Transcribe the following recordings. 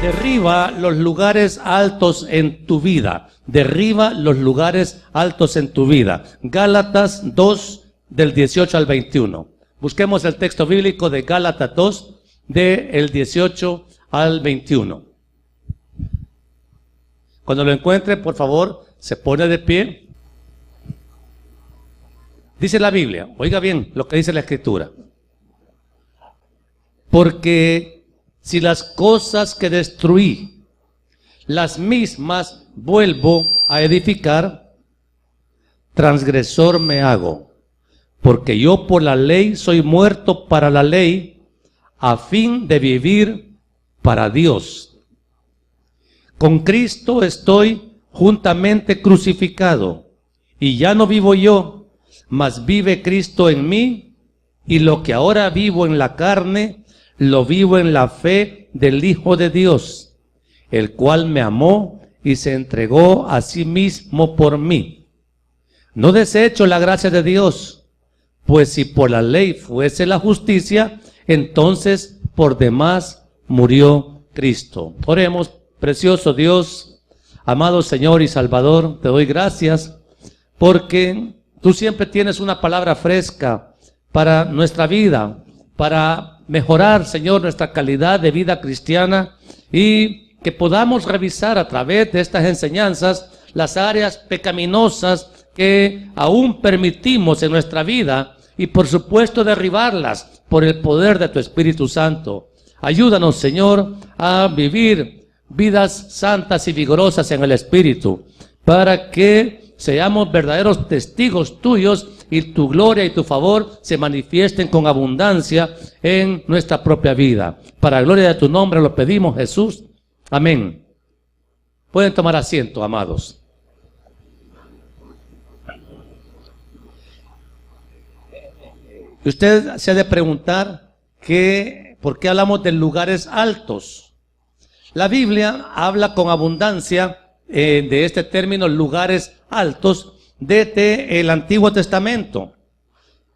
Derriba los lugares altos en tu vida. Derriba los lugares altos en tu vida. Gálatas 2, del 18 al 21. Busquemos el texto bíblico de Gálatas 2, del 18 al 21. Cuando lo encuentre, por favor, se pone de pie. Dice la Biblia, oiga bien lo que dice la Escritura. Porque si las cosas que destruí, las mismas vuelvo a edificar, transgresor me hago, porque yo por la ley soy muerto para la ley, a fin de vivir para Dios. Con Cristo estoy juntamente crucificado, y ya no vivo yo, mas vive Cristo en mí, y lo que ahora vivo en la carne, lo vivo en la fe del Hijo de Dios, el cual me amó y se entregó a sí mismo por mí. No desecho la gracia de Dios, pues si por la ley fuese la justicia, entonces por demás murió Cristo. Oremos. Precioso Dios, amado Señor y Salvador, te doy gracias porque tú siempre tienes una palabra fresca para nuestra vida, para mejorar, Señor, nuestra calidad de vida cristiana, y que podamos revisar a través de estas enseñanzas las áreas pecaminosas que aún permitimos en nuestra vida y por supuesto derribarlas por el poder de tu Espíritu Santo. Ayúdanos, Señor, a vivir vidas santas y vigorosas en el Espíritu, para que seamos verdaderos testigos tuyos y tu gloria y tu favor se manifiesten con abundancia en nuestra propia vida. Para la gloria de tu nombre lo pedimos, Jesús. Amén. Pueden tomar asiento, amados. Usted se ha de preguntar ¿por qué hablamos de lugares altos? La Biblia habla con abundancia de este término, lugares altos, desde el Antiguo Testamento.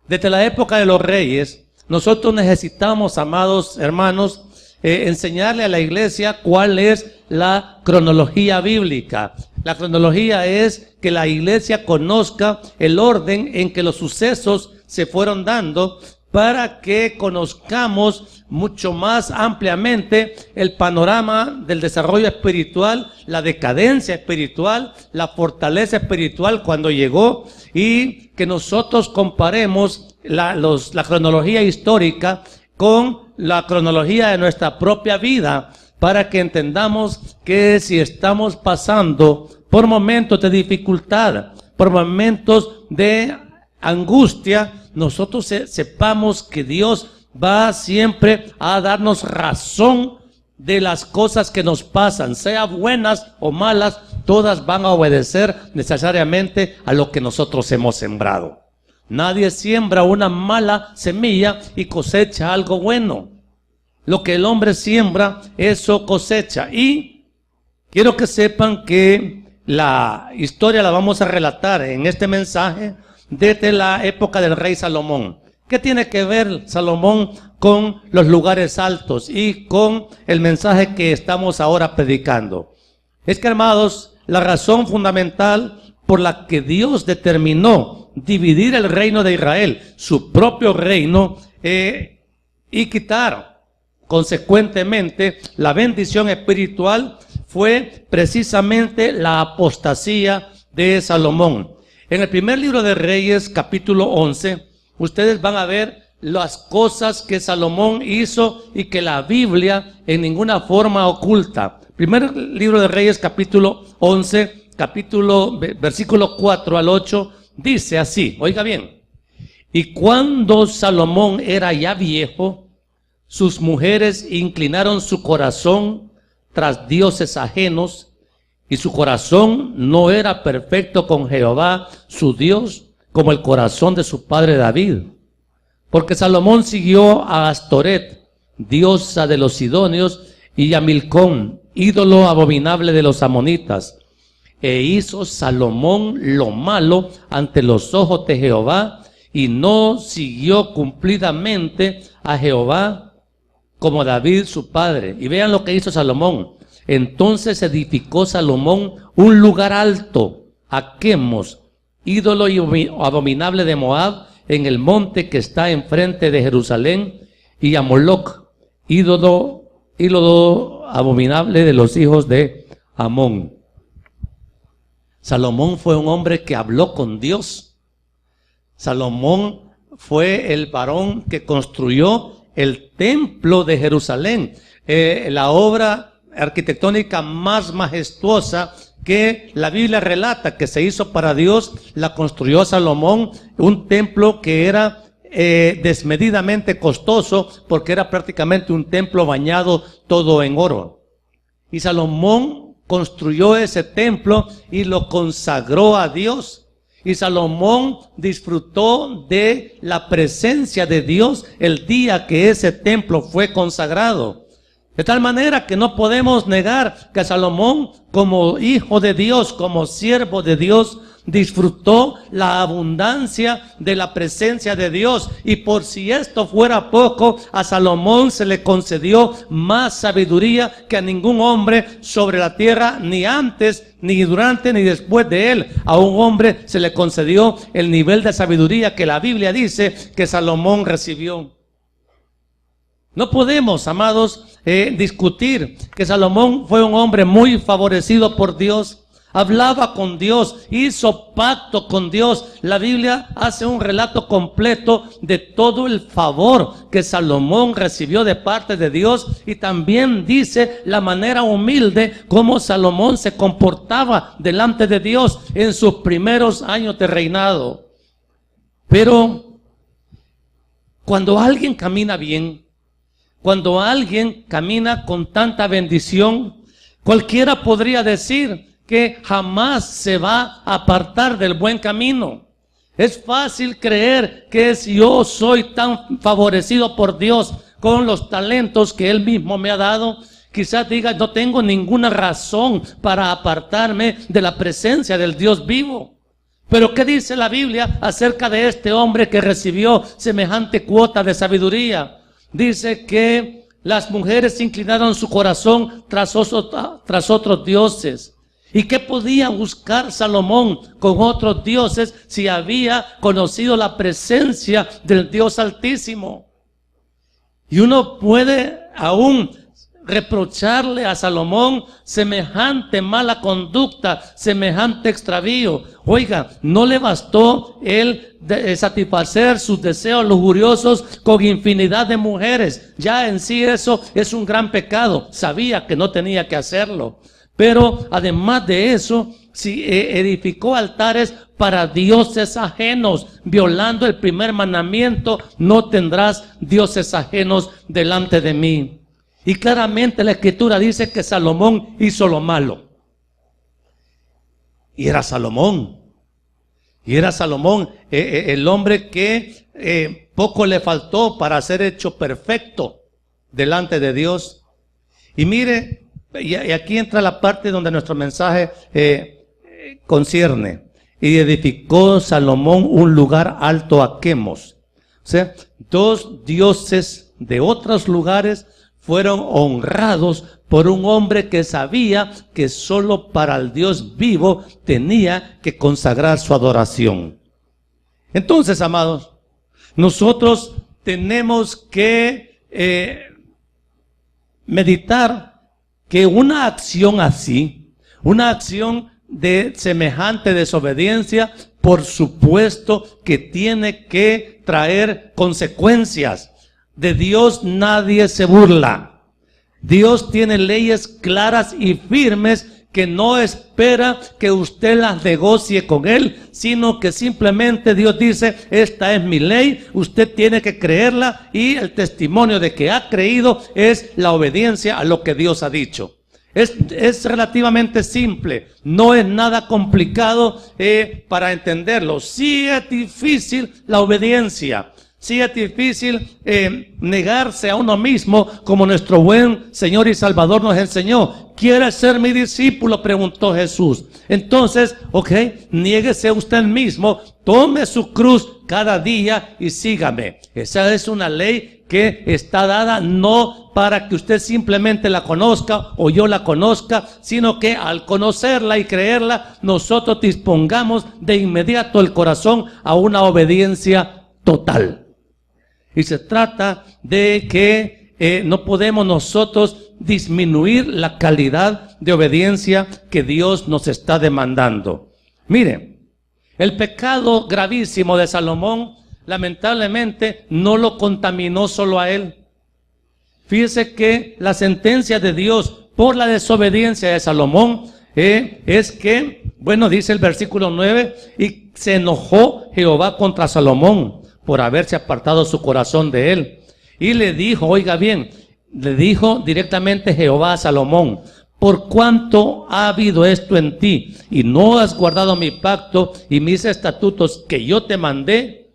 Desde la época de los reyes, nosotros necesitamos, amados hermanos, enseñarle a la iglesia cuál es la cronología bíblica. La cronología es que la iglesia conozca el orden en que los sucesos se fueron dando, para que conozcamos mucho más ampliamente el panorama del desarrollo espiritual, la decadencia espiritual, la fortaleza espiritual cuando llegó, y que nosotros comparemos la cronología histórica con la cronología de nuestra propia vida, para que entendamos que si estamos pasando por momentos de dificultad, por momentos de angustia, nosotros sepamos que Dios va siempre a darnos razón de las cosas que nos pasan, sea buenas o malas, todas van a obedecer necesariamente a lo que nosotros hemos sembrado. Nadie siembra una mala semilla y cosecha algo bueno. Lo que el hombre siembra, eso cosecha. Y quiero que sepan que la historia la vamos a relatar en este mensaje desde la época del rey Salomón. ¿Qué tiene que ver Salomón con los lugares altos y con el mensaje que estamos ahora predicando? Es que, amados, la razón fundamental por la que Dios determinó dividir el reino de Israel, su propio reino, y quitar consecuentemente la bendición espiritual, fue precisamente la apostasía de Salomón. En el primer libro de Reyes, capítulo 11, ustedes van a ver las cosas que Salomón hizo y que la Biblia en ninguna forma oculta. Primer libro de Reyes, capítulo 11, versículo 4 al 8, dice así, oiga bien: y cuando Salomón era ya viejo, sus mujeres inclinaron su corazón tras dioses ajenos, y su corazón no era perfecto con Jehová, su Dios, como el corazón de su padre David. Porque Salomón siguió a Astoret, diosa de los sidonios, y a Milcom, ídolo abominable de los amonitas. E hizo Salomón lo malo ante los ojos de Jehová, y no siguió cumplidamente a Jehová como David su padre. Y vean lo que hizo Salomón. Entonces edificó Salomón un lugar alto a Quemos, ídolo abominable de Moab, en el monte que está enfrente de Jerusalén, y a Moloc, ídolo abominable de los hijos de Amón. Salomón fue un hombre que habló con Dios. Salomón fue el varón que construyó el templo de Jerusalén, la obra arquitectónica más majestuosa que la Biblia relata que se hizo para Dios, la construyó Salomón, un templo que era desmedidamente costoso porque era prácticamente un templo bañado todo en oro. Y Salomón construyó ese templo y lo consagró a Dios. Y Salomón disfrutó de la presencia de Dios el día que ese templo fue consagrado. De tal manera que no podemos negar que Salomón, como hijo de Dios, como siervo de Dios, disfrutó la abundancia de la presencia de Dios. Y por si esto fuera poco, a Salomón se le concedió más sabiduría que a ningún hombre sobre la tierra, ni antes, ni durante, ni después de él. A un hombre se le concedió el nivel de sabiduría que la Biblia dice que Salomón recibió. No podemos, amados, discutir que Salomón fue un hombre muy favorecido por Dios. Hablaba con Dios, hizo pacto con Dios. La Biblia hace un relato completo de todo el favor que Salomón recibió de parte de Dios, y también dice la manera humilde como Salomón se comportaba delante de Dios en sus primeros años de reinado. Pero cuando alguien camina bien, cuando alguien camina con tanta bendición, cualquiera podría decir que jamás se va a apartar del buen camino. Es fácil creer que si yo soy tan favorecido por Dios con los talentos que Él mismo me ha dado, quizás diga, no tengo ninguna razón para apartarme de la presencia del Dios vivo. Pero ¿qué dice la Biblia acerca de este hombre que recibió semejante cuota de sabiduría? Dice que las mujeres inclinaron su corazón tras otros dioses. ¿Y qué podía buscar Salomón con otros dioses si había conocido la presencia del Dios Altísimo? Y uno puede aún reprocharle a Salomón semejante mala conducta, semejante extravío. Oiga, no le bastó él satisfacer sus deseos lujuriosos con infinidad de mujeres. Ya en sí eso es un gran pecado. Sabía que no tenía que hacerlo. Pero además de eso, si edificó altares para dioses ajenos, violando el primer mandamiento: no tendrás dioses ajenos delante de mí. Y claramente la Escritura dice que Salomón hizo lo malo. Y era Salomón. El hombre que poco le faltó para ser hecho perfecto delante de Dios. Y mire, y aquí entra la parte donde nuestro mensaje concierne. Y edificó Salomón un lugar alto a Quemos. O sea, dos dioses de otros lugares fueron honrados por un hombre que sabía que solo para el Dios vivo tenía que consagrar su adoración. Entonces, amados, nosotros tenemos que meditar que una acción así, una acción de semejante desobediencia, por supuesto que tiene que traer consecuencias. De Dios nadie se burla. Dios tiene leyes claras y firmes que no espera que usted las negocie con Él, sino que simplemente Dios dice: esta es mi ley, usted tiene que creerla, y el testimonio de que ha creído es la obediencia a lo que Dios ha dicho. Es relativamente simple, no es nada complicado para entenderlo. Sí es difícil la obediencia. Sí es difícil negarse a uno mismo, como nuestro buen Señor y Salvador nos enseñó. ¿Quiere ser mi discípulo?, preguntó Jesús. Entonces, niéguese usted mismo, tome su cruz cada día y sígame. Esa es una ley que está dada no para que usted simplemente la conozca o yo la conozca, sino que al conocerla y creerla, nosotros dispongamos de inmediato el corazón a una obediencia total. Y se trata de que no podemos nosotros disminuir la calidad de obediencia que Dios nos está demandando. Mire, el pecado gravísimo de Salomón lamentablemente no lo contaminó solo a él. Fíjese que la sentencia de Dios por la desobediencia de Salomón es que, bueno, dice el versículo 9, y se enojó Jehová contra Salomón por haberse apartado su corazón de él. Y le dijo, oiga bien, le dijo directamente Jehová a Salomón: por cuanto ha habido esto en ti y no has guardado mi pacto y mis estatutos que yo te mandé,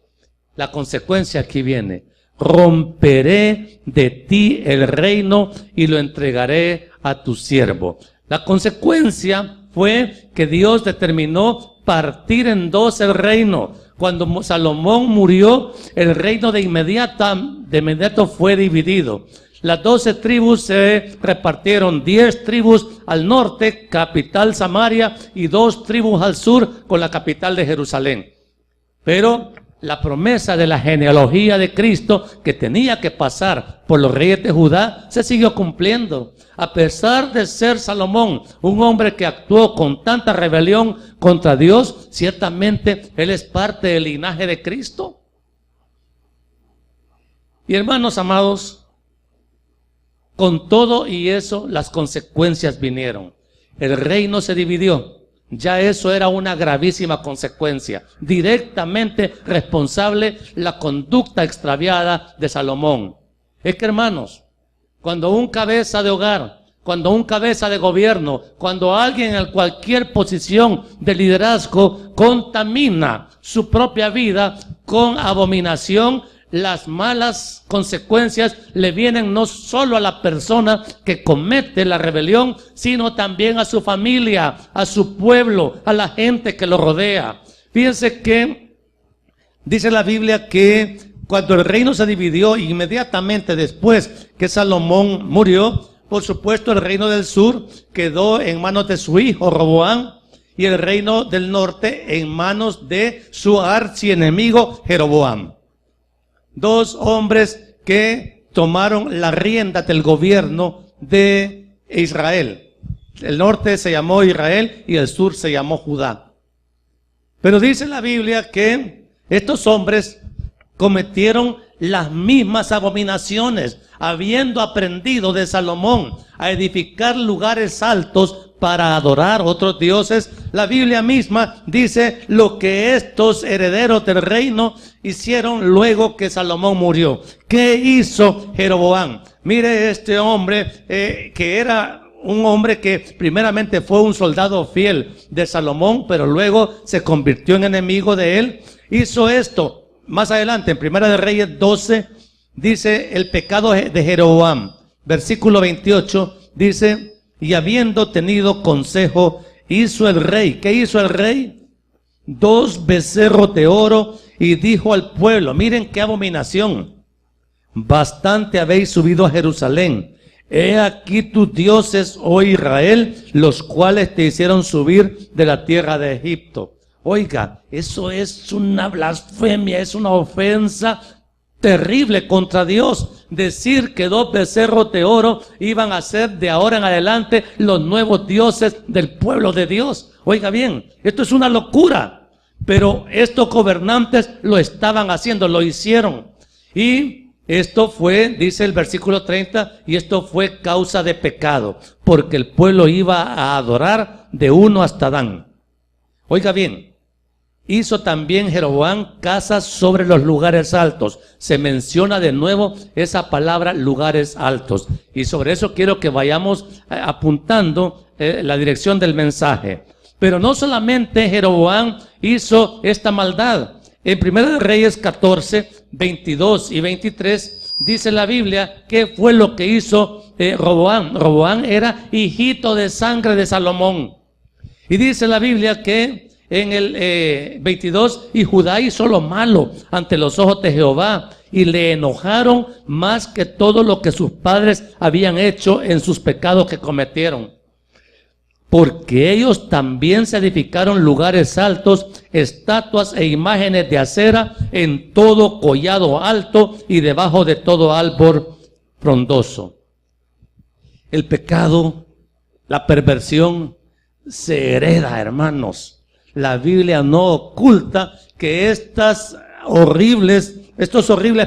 la consecuencia aquí viene: romperé de ti el reino y lo entregaré a tu siervo. La consecuencia fue que Dios determinó partir en dos el reino. Cuando Salomón murió, el reino de inmediato fue dividido. Las 12 tribus se repartieron, 10 tribus al norte, capital Samaria, y 2 tribus al sur, con la capital de Jerusalén. Pero la promesa de la genealogía de Cristo, que tenía que pasar por los reyes de Judá, se siguió cumpliendo. A pesar de ser Salomón un hombre que actuó con tanta rebelión contra Dios, ciertamente él es parte del linaje de Cristo. Y hermanos amados, con todo y eso, las consecuencias vinieron. El reino se dividió. Ya eso era una gravísima consecuencia. Directamente responsable la conducta extraviada de Salomón. Es que, hermanos, cuando un cabeza de hogar, cuando un cabeza de gobierno, cuando alguien en cualquier posición de liderazgo contamina su propia vida con abominación, las malas consecuencias le vienen no solo a la persona que comete la rebelión, sino también a su familia, a su pueblo, a la gente que lo rodea. Fíjense que dice la Biblia que cuando el reino se dividió, inmediatamente después que Salomón murió, por supuesto el reino del sur quedó en manos de su hijo Roboam, y el reino del norte en manos de su archienemigo Jeroboam. 2 hombres que tomaron la rienda del gobierno de Israel. El norte se llamó Israel y el sur se llamó Judá. Pero dice la Biblia que estos hombres cometieron las mismas abominaciones, habiendo aprendido de Salomón a edificar lugares altos para adorar otros dioses. La Biblia misma dice lo que estos herederos del reino hicieron luego que Salomón murió. ¿Qué hizo Jeroboam? Mire, este hombre que era un hombre que primeramente fue un soldado fiel de Salomón, pero luego se convirtió en enemigo de él. Hizo esto. Más adelante, en Primera de Reyes 12, dice el pecado de Jeroboam. Versículo 28 dice: y habiendo tenido consejo, hizo el rey. ¿Qué hizo el rey? 2 becerros de oro, y dijo al pueblo: miren qué abominación. Bastante habéis subido a Jerusalén. He aquí tus dioses, oh Israel, los cuales te hicieron subir de la tierra de Egipto. Oiga, eso es una blasfemia, es una ofensa terrible contra Dios. Decir que 2 becerros de oro iban a ser de ahora en adelante los nuevos dioses del pueblo de Dios. Oiga bien, esto es una locura, pero estos gobernantes lo estaban haciendo, lo hicieron. Y esto fue, dice el versículo 30, y esto fue causa de pecado, porque el pueblo iba a adorar de uno hasta Dan. Oiga bien, hizo también Jeroboam casas sobre los lugares altos. Se menciona de nuevo esa palabra lugares altos. Y sobre eso quiero que vayamos apuntando la dirección del mensaje. Pero no solamente Jeroboam hizo esta maldad. En 1 Reyes 14, 22 y 23 dice la Biblia qué fue lo que hizo Roboam. Roboam era hijito de sangre de Salomón. Y dice la Biblia que en el 22, y Judá hizo lo malo ante los ojos de Jehová, y le enojaron más que todo lo que sus padres habían hecho en sus pecados que cometieron. Porque ellos también se edificaron lugares altos, estatuas e imágenes de acera en todo collado alto y debajo de todo árbol frondoso. El pecado, la perversión, se hereda, hermanos. La Biblia no oculta que estos horribles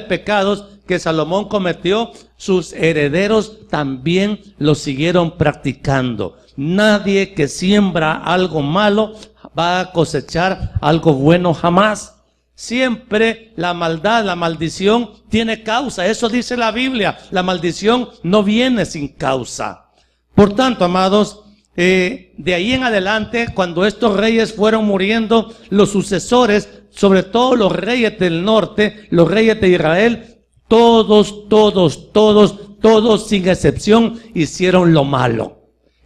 pecados que Salomón cometió, sus herederos también los siguieron practicando. Nadie que siembra algo malo va a cosechar algo bueno jamás. Siempre la maldad, la maldición tiene causa. Eso dice la Biblia. La maldición no viene sin causa. Por tanto, amados, de ahí en adelante, cuando estos reyes fueron muriendo, los sucesores, sobre todo los reyes del norte, los reyes de Israel, todos, sin excepción, hicieron lo malo.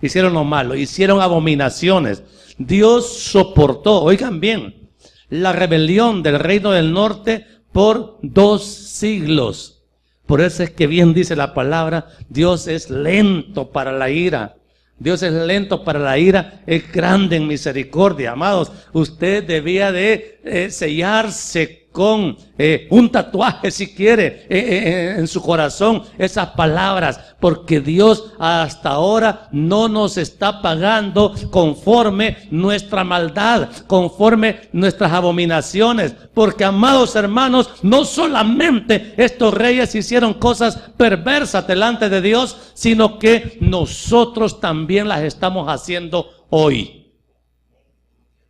Hicieron abominaciones. Dios soportó, oigan bien, la rebelión del reino del norte por 2 siglos. Por eso es que bien dice la palabra, Dios es lento para la ira. Dios es lento para la ira, es grande en misericordia. Amados, usted debía de sellarse con un tatuaje, si quiere, en su corazón, esas palabras, porque Dios hasta ahora no nos está pagando conforme nuestra maldad, conforme nuestras abominaciones, porque, amados hermanos, no solamente estos reyes hicieron cosas perversas delante de Dios, sino que nosotros también las estamos haciendo hoy.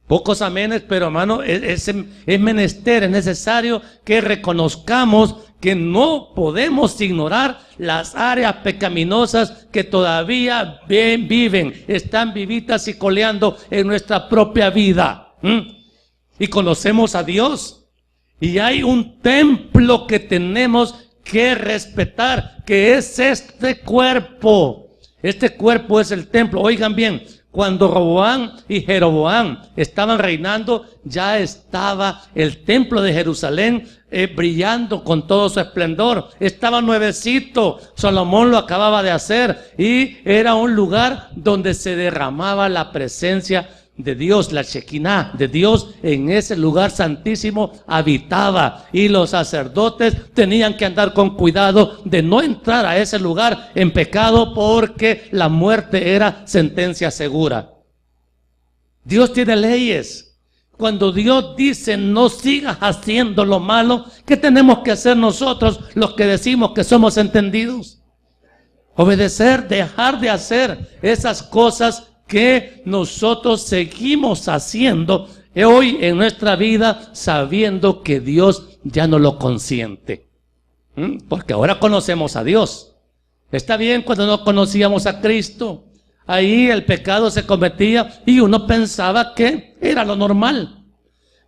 Pocos amenes, pero hermano, es menester, es necesario que reconozcamos que no podemos ignorar las áreas pecaminosas que todavía viven, están vivitas y coleando en nuestra propia vida. Y conocemos a Dios. Y hay un templo que tenemos que respetar, que es este cuerpo. Este cuerpo es el templo. Oigan bien. Cuando Roboam y Jeroboam estaban reinando, ya estaba el templo de Jerusalén brillando con todo su esplendor. Estaba nuevecito, Salomón lo acababa de hacer y era un lugar donde se derramaba la presencia de Dios, la Shekinah de Dios. En ese lugar santísimo habitaba, y los sacerdotes tenían que andar con cuidado de no entrar a ese lugar en pecado, porque la muerte era sentencia segura. Dios tiene leyes. Cuando Dios dice no sigas haciendo lo malo, ¿qué tenemos que hacer nosotros, los que decimos que somos entendidos? Obedecer, dejar de hacer esas cosas que nosotros seguimos haciendo hoy en nuestra vida, sabiendo que Dios ya no lo consiente. Porque ahora conocemos a Dios. Está bien, cuando no conocíamos a Cristo, ahí el pecado se cometía y uno pensaba que era lo normal.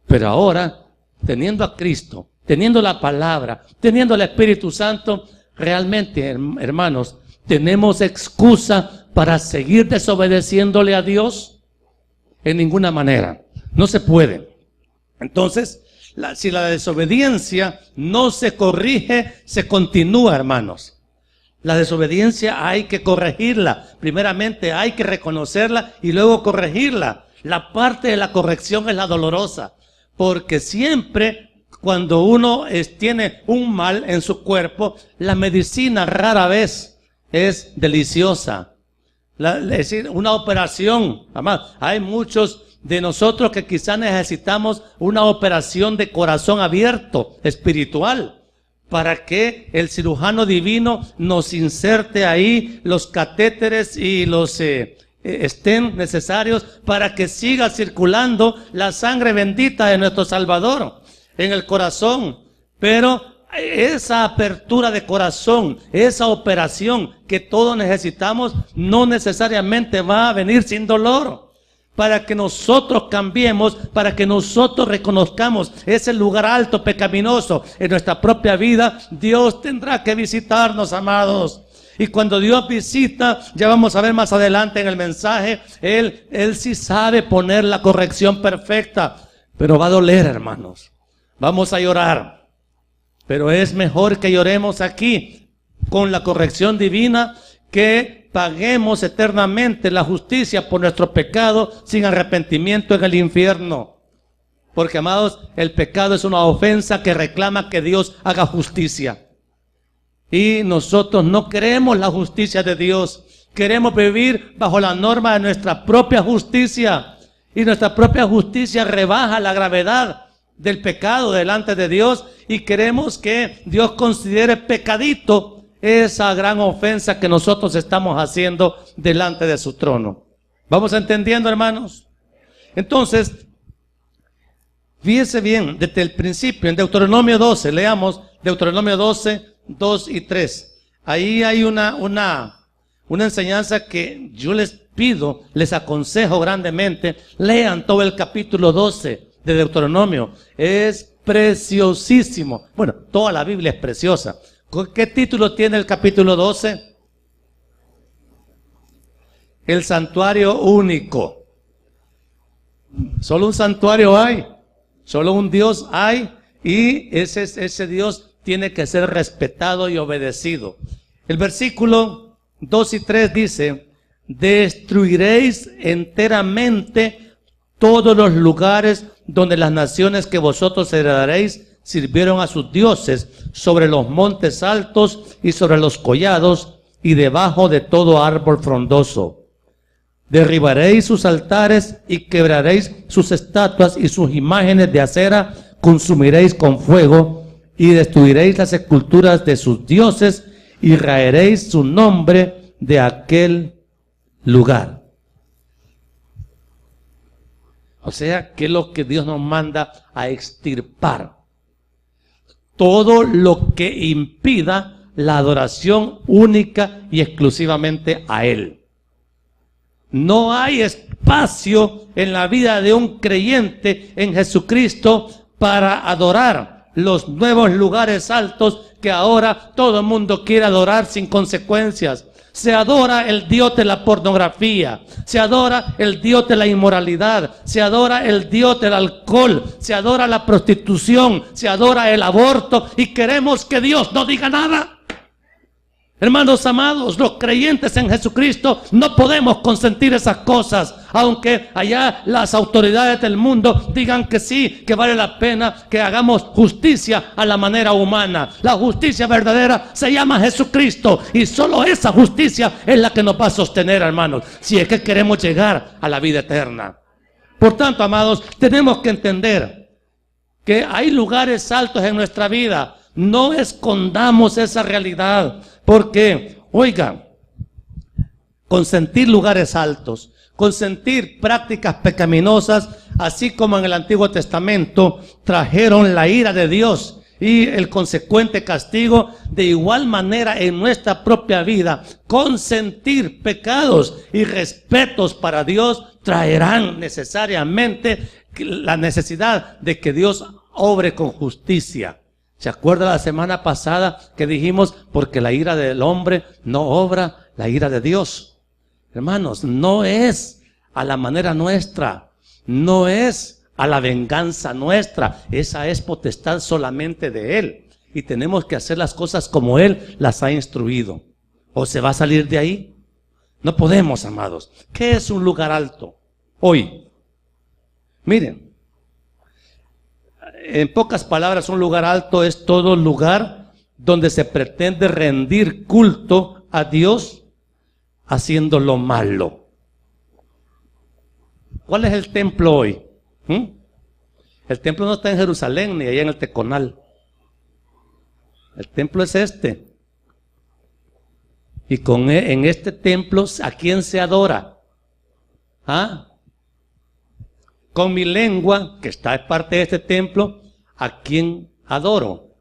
Pero ahora, teniendo a Cristo, teniendo la palabra, teniendo el Espíritu Santo, realmente, hermanos, ¿tenemos excusa para seguir desobedeciéndole a Dios? En ninguna manera. No se puede. Entonces, si la desobediencia no se corrige, se continúa, hermanos. La desobediencia hay que corregirla. Primeramente hay que reconocerla y luego corregirla. La parte de la corrección es la dolorosa, porque siempre cuando uno tiene un mal en su cuerpo, la medicina rara vez es deliciosa. Es decir, una operación. Además, hay muchos de nosotros que quizás necesitamos una operación de corazón abierto, espiritual, para que el cirujano divino nos inserte ahí los catéteres y los estén necesarios para que siga circulando la sangre bendita de nuestro Salvador en el corazón. Pero esa apertura de corazón, esa operación que todos necesitamos, no necesariamente va a venir sin dolor. Para que nosotros cambiemos, para que nosotros reconozcamos ese lugar alto, pecaminoso en nuestra propia vida, Dios tendrá que visitarnos, amados. Y cuando Dios visita, ya vamos a ver más adelante en el mensaje, Él sí sabe poner la corrección perfecta. Pero va a doler, hermanos. Vamos a llorar. Pero es mejor que lloremos aquí con la corrección divina, que paguemos eternamente la justicia por nuestro pecado sin arrepentimiento en el infierno. Porque, amados, el pecado es una ofensa que reclama que Dios haga justicia. Y nosotros no queremos la justicia de Dios. Queremos vivir bajo la norma de nuestra propia justicia. Y nuestra propia justicia rebaja la gravedad del pecado delante de Dios. Y queremos que Dios considere pecadito esa gran ofensa que nosotros estamos haciendo delante de su trono. ¿Vamos entendiendo, hermanos? Entonces, fíjese bien, desde el principio, en Deuteronomio 12, leamos Deuteronomio 12, 2 y 3. Ahí hay una enseñanza que yo les pido, les aconsejo grandemente, lean todo el capítulo 12 de Deuteronomio. Es preciosísimo. Bueno, toda la Biblia es preciosa. ¿Qué título tiene el capítulo 12? El santuario único. Solo un santuario hay. Solo un Dios hay, y ese Dios tiene que ser respetado y obedecido. El versículo 2 y 3 dice: destruiréis enteramente todos los lugares donde las naciones que vosotros heredaréis sirvieron a sus dioses, sobre los montes altos y sobre los collados y debajo de todo árbol frondoso. Derribaréis sus altares y quebraréis sus estatuas y sus imágenes de acera consumiréis con fuego, y destruiréis las esculturas de sus dioses y raeréis su nombre de aquel lugar. O sea, que es lo que Dios nos manda a extirpar. Todo lo que impida la adoración única y exclusivamente a Él. No hay espacio en la vida de un creyente en Jesucristo para adorar los nuevos lugares altos que ahora todo el mundo quiere adorar sin consecuencias. Se adora el Dios de la pornografía, se adora el Dios de la inmoralidad, se adora el Dios del alcohol, se adora la prostitución, se adora el aborto, y queremos que Dios no diga nada. Hermanos amados, los creyentes en Jesucristo no podemos consentir esas cosas, aunque allá las autoridades del mundo digan que sí, que vale la pena que hagamos justicia a la manera humana. La justicia verdadera se llama Jesucristo, y solo esa justicia es la que nos va a sostener, hermanos, si es que queremos llegar a la vida eterna. Por tanto, amados, tenemos que entender que hay lugares altos en nuestra vida. No escondamos esa realidad, porque, oigan, consentir lugares altos, consentir prácticas pecaminosas, así como en el Antiguo Testamento, trajeron la ira de Dios y el consecuente castigo. De igual manera, en nuestra propia vida, consentir pecados y respetos para Dios traerán necesariamente la necesidad de que Dios obre con justicia. ¿Se acuerda la semana pasada que dijimos, porque la ira del hombre no obra la ira de Dios? Hermanos, no es a la manera nuestra, no es a la venganza nuestra, esa es potestad solamente de Él. Y tenemos que hacer las cosas como Él las ha instruido. ¿O se va a salir de ahí? No podemos, amados. ¿Qué es un lugar alto hoy? Miren. En pocas palabras, un lugar alto es todo lugar donde se pretende rendir culto a Dios haciendo lo malo. ¿Cuál es el templo hoy? El templo no está en Jerusalén ni allá en el Teconal. El templo es este. Y en este templo, ¿a quién se adora? Con mi lengua, que está parte de este templo, ¿a quién adoro?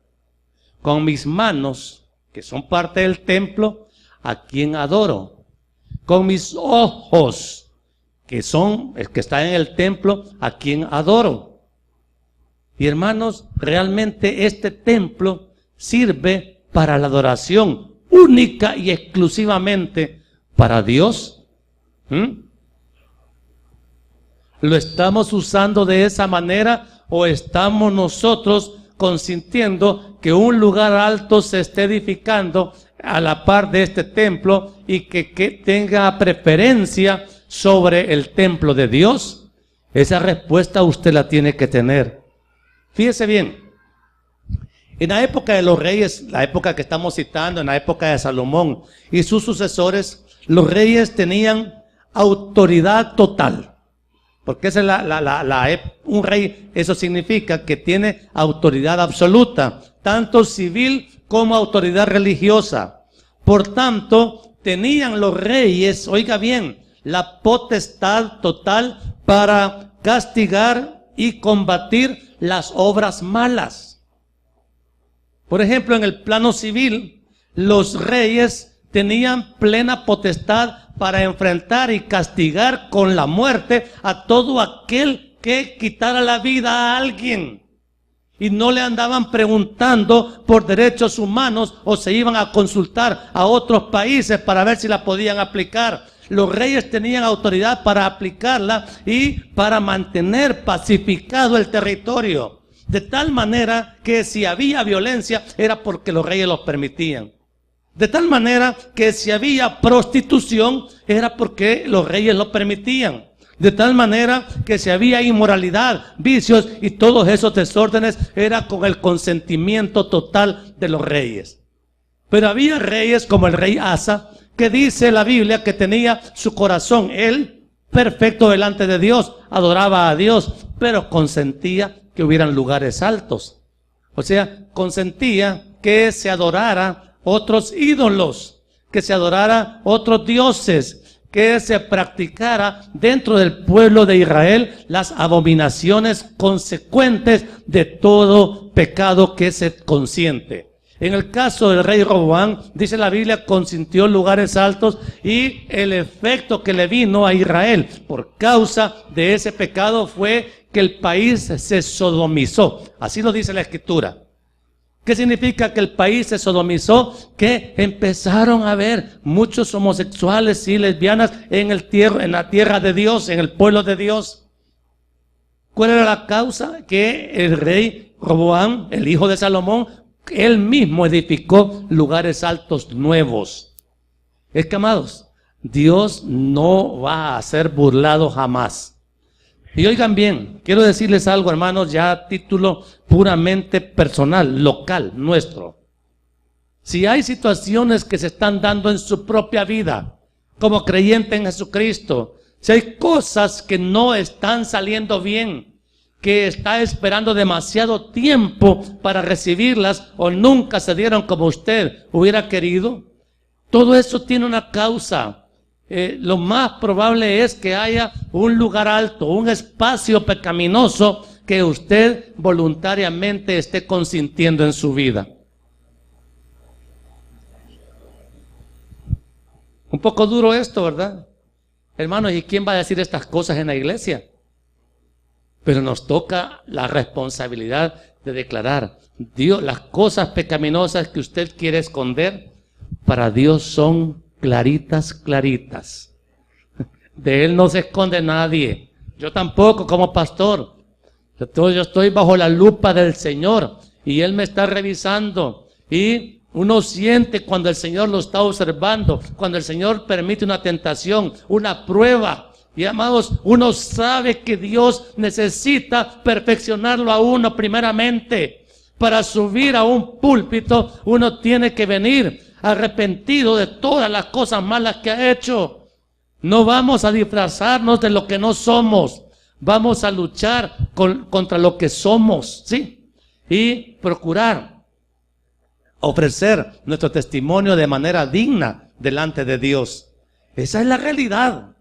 Con mis manos, que son parte del templo, ¿a quién adoro? Con mis ojos, que están en el templo, ¿a quién adoro? Y hermanos, realmente este templo sirve para la adoración única y exclusivamente para Dios? ¿Lo estamos usando de esa manera o estamos nosotros consintiendo que un lugar alto se esté edificando a la par de este templo y que tenga preferencia sobre el templo de Dios? Esa respuesta usted la tiene que tener. Fíjese bien, en la época de los reyes, la época que estamos citando, en la época de Salomón y sus sucesores, los reyes tenían autoridad total. Porque esa es un rey, eso significa que tiene autoridad absoluta, tanto civil como autoridad religiosa. Por tanto, tenían los reyes, oiga bien, la potestad total para castigar y combatir las obras malas. Por ejemplo, en el plano civil, los reyes tenían plena potestad para enfrentar y castigar con la muerte a todo aquel que quitara la vida a alguien. Y no le andaban preguntando por derechos humanos o se iban a consultar a otros países para ver si la podían aplicar. Los reyes tenían autoridad para aplicarla y para mantener pacificado el territorio. De tal manera que si había violencia era porque los reyes los permitían. De tal manera que si había prostitución era porque los reyes lo permitían. De tal manera que si había inmoralidad, vicios y todos esos desórdenes era con el consentimiento total de los reyes. Pero había reyes como el rey Asa, que dice la Biblia que tenía su corazón, él, perfecto delante de Dios, adoraba a Dios, pero consentía que hubieran lugares altos. O sea, consentía que se adorara otros ídolos, que se adorara otros dioses, que se practicara dentro del pueblo de Israel las abominaciones consecuentes de todo pecado que se consiente. En el caso del rey Roboam, dice la Biblia, consintió lugares altos y el efecto que le vino a Israel por causa de ese pecado fue que el país se sodomizó. Así lo dice la Escritura. ¿Qué significa que el país se sodomizó? Que empezaron a haber muchos homosexuales y lesbianas en la tierra de Dios, en el pueblo de Dios. ¿Cuál era la causa? Que el rey Roboam, el hijo de Salomón, él mismo edificó lugares altos nuevos. Es que, amados, Dios no va a ser burlado jamás. Y oigan bien, quiero decirles algo, hermanos, ya a título puramente personal, local, nuestro. Si hay situaciones que se están dando en su propia vida, como creyente en Jesucristo, si hay cosas que no están saliendo bien, que está esperando demasiado tiempo para recibirlas o nunca se dieron como usted hubiera querido, todo eso tiene una causa. Lo más probable es que haya un lugar alto, un espacio pecaminoso que usted voluntariamente esté consintiendo en su vida. Un poco duro esto, ¿verdad? Hermanos, ¿y quién va a decir estas cosas en la iglesia? Pero nos toca la responsabilidad de declarar, Dios, las cosas pecaminosas que usted quiere esconder, para Dios son claritas, claritas. De Él no se esconde nadie. Yo tampoco como pastor. Yo estoy bajo la lupa del Señor y Él me está revisando. Y uno siente cuando el Señor lo está observando, cuando el Señor permite una tentación, una prueba. Y amados, uno sabe que Dios necesita perfeccionarlo a uno primeramente. Para subir a un púlpito, uno tiene que venir arrepentido de todas las cosas malas que ha hecho. No vamos a disfrazarnos de lo que no somos. Vamos a luchar contra lo que somos, ¿sí? Y procurar ofrecer nuestro testimonio de manera digna delante de Dios. Esa es la realidad.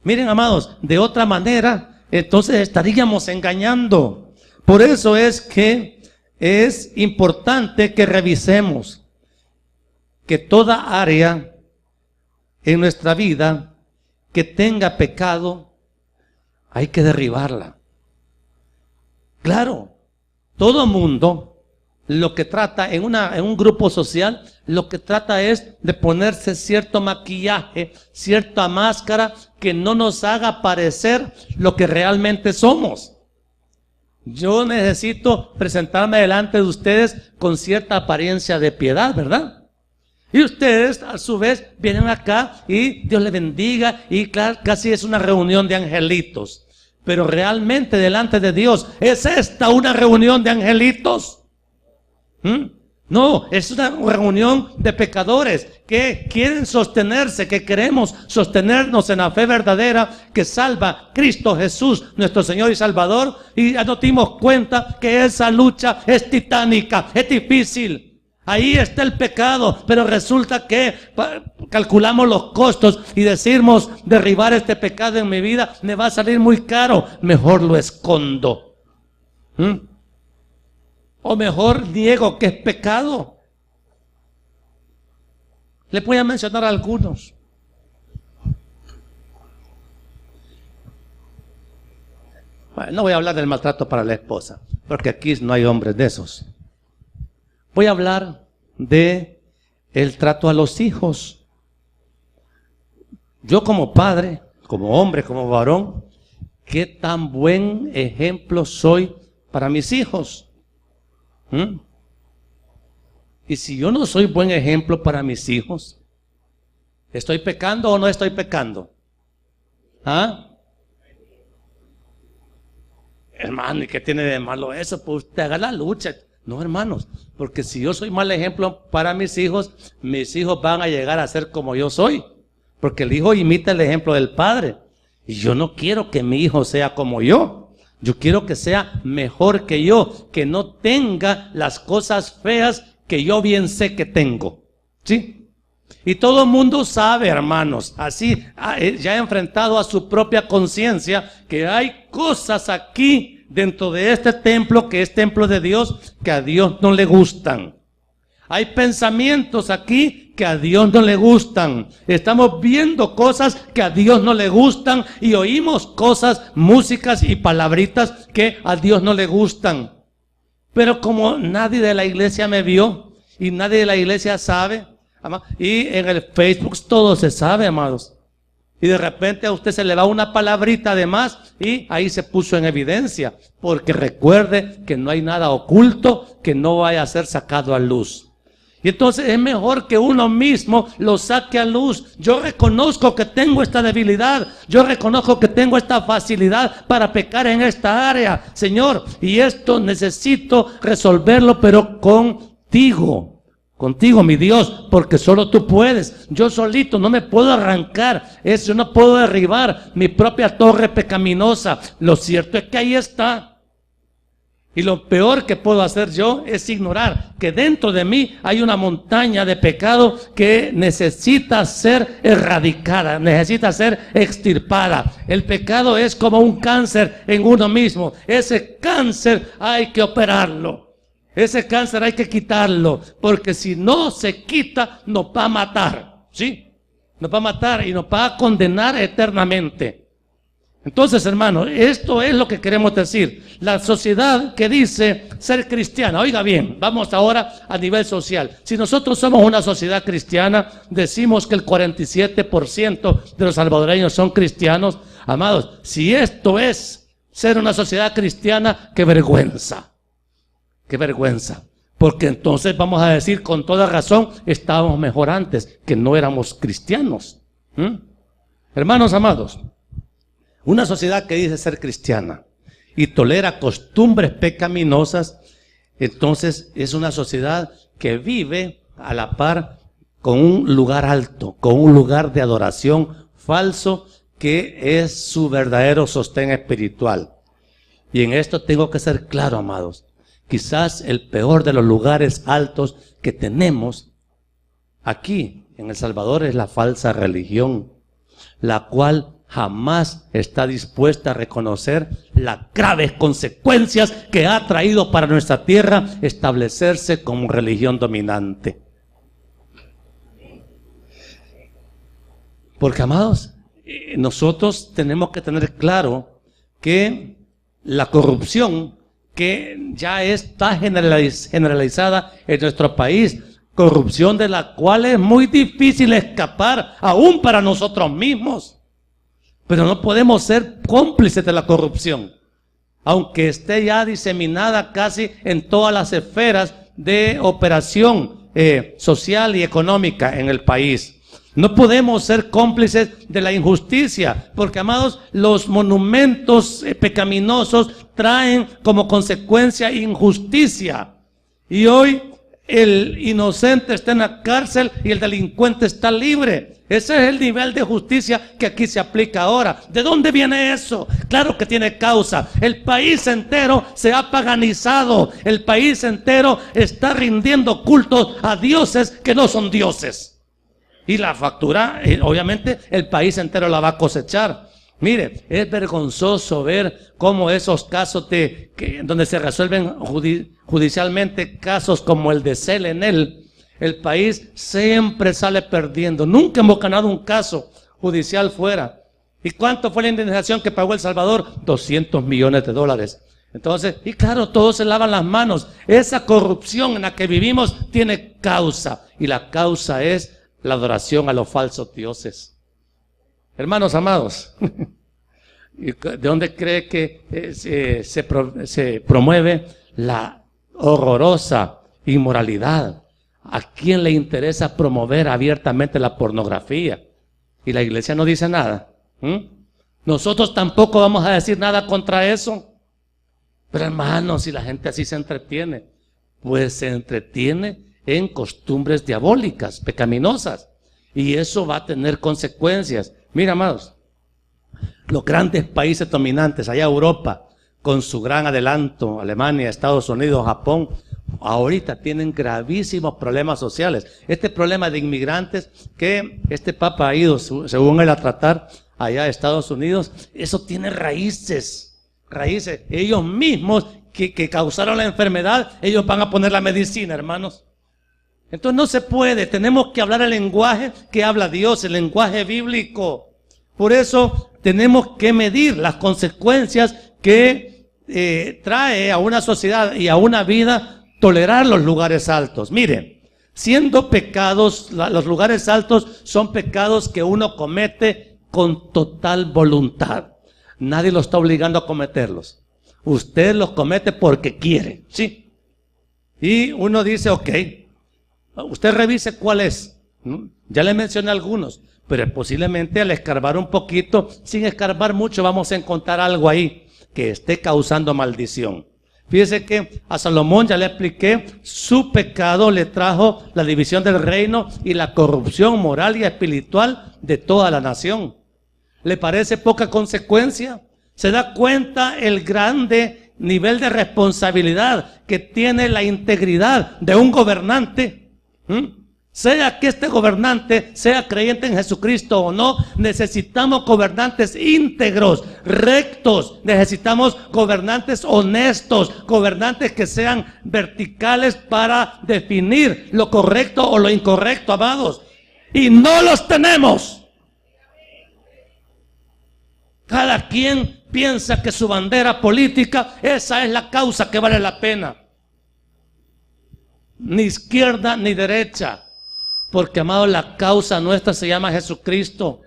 Miren, amados, de otra manera, entonces estaríamos engañando. Por eso es que es importante que revisemos que toda área en nuestra vida que tenga pecado, hay que derribarla. Claro, todo mundo lo que trata en un grupo social, lo que trata es de ponerse cierto maquillaje, cierta máscara que no nos haga parecer lo que realmente somos. Yo necesito presentarme delante de ustedes con cierta apariencia de piedad, ¿verdad? Y ustedes a su vez vienen acá y Dios les bendiga y claro, casi es una reunión de angelitos. Pero realmente delante de Dios, ¿es esta una reunión de angelitos? No, es una reunión de pecadores que quieren sostenerse, que queremos sostenernos en la fe verdadera que salva Cristo Jesús, nuestro Señor y Salvador, y ya nos dimos cuenta que esa lucha es titánica, es difícil. Ahí está el pecado, pero resulta que calculamos los costos y decimos, derribar este pecado en mi vida me va a salir muy caro, mejor lo escondo. O mejor niego que es pecado. Le voy a mencionar algunos. Bueno, no voy a hablar del maltrato para la esposa, porque aquí no hay hombres de esos. Voy a hablar de el trato a los hijos. Yo como padre, como hombre, como varón, ¿qué tan buen ejemplo soy para mis hijos? Y si yo no soy buen ejemplo para mis hijos, ¿estoy pecando o no estoy pecando? Hermano, ¿y qué tiene de malo eso? Pues te haga la lucha. No, hermanos, porque si yo soy mal ejemplo para mis hijos van a llegar a ser como yo soy, porque el hijo imita el ejemplo del padre, y yo no quiero que mi hijo sea como yo. Yo quiero que sea mejor que yo, que no tenga las cosas feas que yo bien sé que tengo. ¿Sí? Y todo el mundo sabe, hermanos, así ya enfrentado a su propia conciencia, que hay cosas aquí dentro de este templo, que es templo de Dios, que a Dios no le gustan. Hay pensamientos aquí que a Dios no le gustan. Estamos viendo cosas que a Dios no le gustan y oímos cosas, músicas y palabritas que a Dios no le gustan. Pero como nadie de la iglesia me vio y nadie de la iglesia sabe, y en el Facebook todo se sabe, amados. Y de repente a usted se le va una palabrita de más y ahí se puso en evidencia. Porque recuerde que no hay nada oculto que no vaya a ser sacado a luz. Y entonces es mejor que uno mismo lo saque a luz. Yo reconozco que tengo esta debilidad. Yo reconozco que tengo esta facilidad para pecar en esta área, Señor. Y esto necesito resolverlo, pero contigo. Contigo, mi Dios, porque solo tú puedes. Yo solito no me puedo arrancar. Yo no puedo derribar mi propia torre pecaminosa. Lo cierto es que ahí está. Y lo peor que puedo hacer yo es ignorar que dentro de mí hay una montaña de pecado que necesita ser erradicada, necesita ser extirpada. El pecado es como un cáncer en uno mismo. Ese cáncer hay que operarlo. Ese cáncer hay que quitarlo, porque si no se quita, nos va a matar, ¿sí? Nos va a matar y nos va a condenar eternamente. Entonces, hermano, esto es lo que queremos decir. La sociedad que dice ser cristiana, oiga bien, vamos ahora a nivel social. Si nosotros somos una sociedad cristiana, decimos que el 47% de los salvadoreños son cristianos. Amados, si esto es ser una sociedad cristiana, qué vergüenza. Qué vergüenza, porque entonces vamos a decir con toda razón, estábamos mejor antes, que no éramos cristianos. Hermanos amados, una sociedad que dice ser cristiana y tolera costumbres pecaminosas, entonces es una sociedad que vive a la par con un lugar alto, con un lugar de adoración falso que es su verdadero sostén espiritual. Y en esto tengo que ser claro, amados. Quizás el peor de los lugares altos que tenemos aquí en El Salvador es la falsa religión, la cual jamás está dispuesta a reconocer las graves consecuencias que ha traído para nuestra tierra establecerse como religión dominante. Porque, amados, nosotros tenemos que tener claro que la corrupción que ya está generalizada en nuestro país, corrupción de la cual es muy difícil escapar, aún para nosotros mismos. Pero no podemos ser cómplices de la corrupción, aunque esté ya diseminada casi en todas las esferas de operación social y económica en el país. No podemos ser cómplices de la injusticia, porque, amados, los monumentos pecaminosos traen como consecuencia injusticia. Y hoy el inocente está en la cárcel y el delincuente está libre. Ese es el nivel de justicia que aquí se aplica ahora. ¿De dónde viene eso? Claro que tiene causa. El país entero se ha paganizado. El país entero está rindiendo cultos a dioses que no son dioses. Y la factura, obviamente, el país entero la va a cosechar. Mire, es vergonzoso ver cómo esos casos donde se resuelven judicialmente casos como el de Selenel, el país siempre sale perdiendo. Nunca hemos ganado un caso judicial fuera. ¿Y cuánto fue la indemnización que pagó El Salvador? 200 millones de dólares. Entonces, y claro, todos se lavan las manos. Esa corrupción en la que vivimos tiene causa. Y la causa es la adoración a los falsos dioses. Hermanos amados, ¿de dónde cree que se promueve la horrorosa inmoralidad? ¿A quién le interesa promover abiertamente la pornografía? Y la iglesia no dice nada. Nosotros tampoco vamos a decir nada contra eso. Pero hermanos, si la gente así se entretiene, pues se entretiene en costumbres diabólicas, pecaminosas. Y eso va a tener consecuencias. Mira, amados, los grandes países dominantes, allá Europa, con su gran adelanto, Alemania, Estados Unidos, Japón, ahorita tienen gravísimos problemas sociales. Este problema de inmigrantes que este Papa ha ido, según él, a tratar allá a Estados Unidos, eso tiene raíces. Ellos mismos que causaron la enfermedad, ellos van a poner la medicina, hermanos. Entonces no se puede, tenemos que hablar el lenguaje que habla Dios, el lenguaje bíblico. Por eso tenemos que medir las consecuencias que trae a una sociedad y a una vida tolerar los lugares altos. Miren, siendo pecados, los lugares altos son pecados que uno comete con total voluntad. Nadie lo está obligando a cometerlos. Usted los comete porque quiere, ¿sí? Y uno dice, ok, usted revise cuál es. Ya le mencioné algunos, pero posiblemente al escarbar un poquito, sin escarbar mucho, vamos a encontrar algo ahí que esté causando maldición. Fíjese que a Salomón, ya le expliqué, su pecado le trajo la división del reino y la corrupción moral y espiritual de toda la nación. ¿Le parece poca consecuencia? ¿Se da cuenta el grande nivel de responsabilidad que tiene la integridad de un gobernante? Sea que este gobernante sea creyente en Jesucristo o no, necesitamos gobernantes íntegros, rectos, necesitamos gobernantes honestos, gobernantes que sean verticales para definir lo correcto o lo incorrecto, amados. Y no los tenemos. Cada quien piensa que su bandera política, esa es la causa que vale la pena. Ni izquierda ni derecha. Porque, amado, la causa nuestra se llama Jesucristo.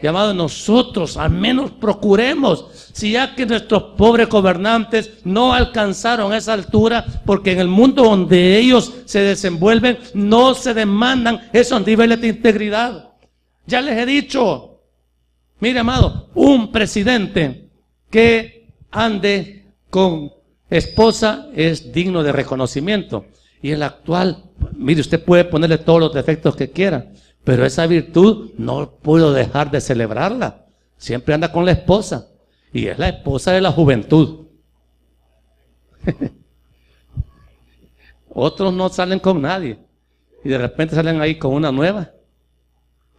Y, amado, nosotros al menos procuremos, si ya que nuestros pobres gobernantes no alcanzaron esa altura, porque en el mundo donde ellos se desenvuelven no se demandan esos niveles de integridad. Ya les he dicho, mire, amado, un presidente que ande con esposa es digno de reconocimiento. Y el actual, mire, usted puede ponerle todos los defectos que quiera, pero esa virtud no puedo dejar de celebrarla. Siempre anda con la esposa, y es la esposa de la juventud. Otros no salen con nadie, y de repente salen ahí con una nueva,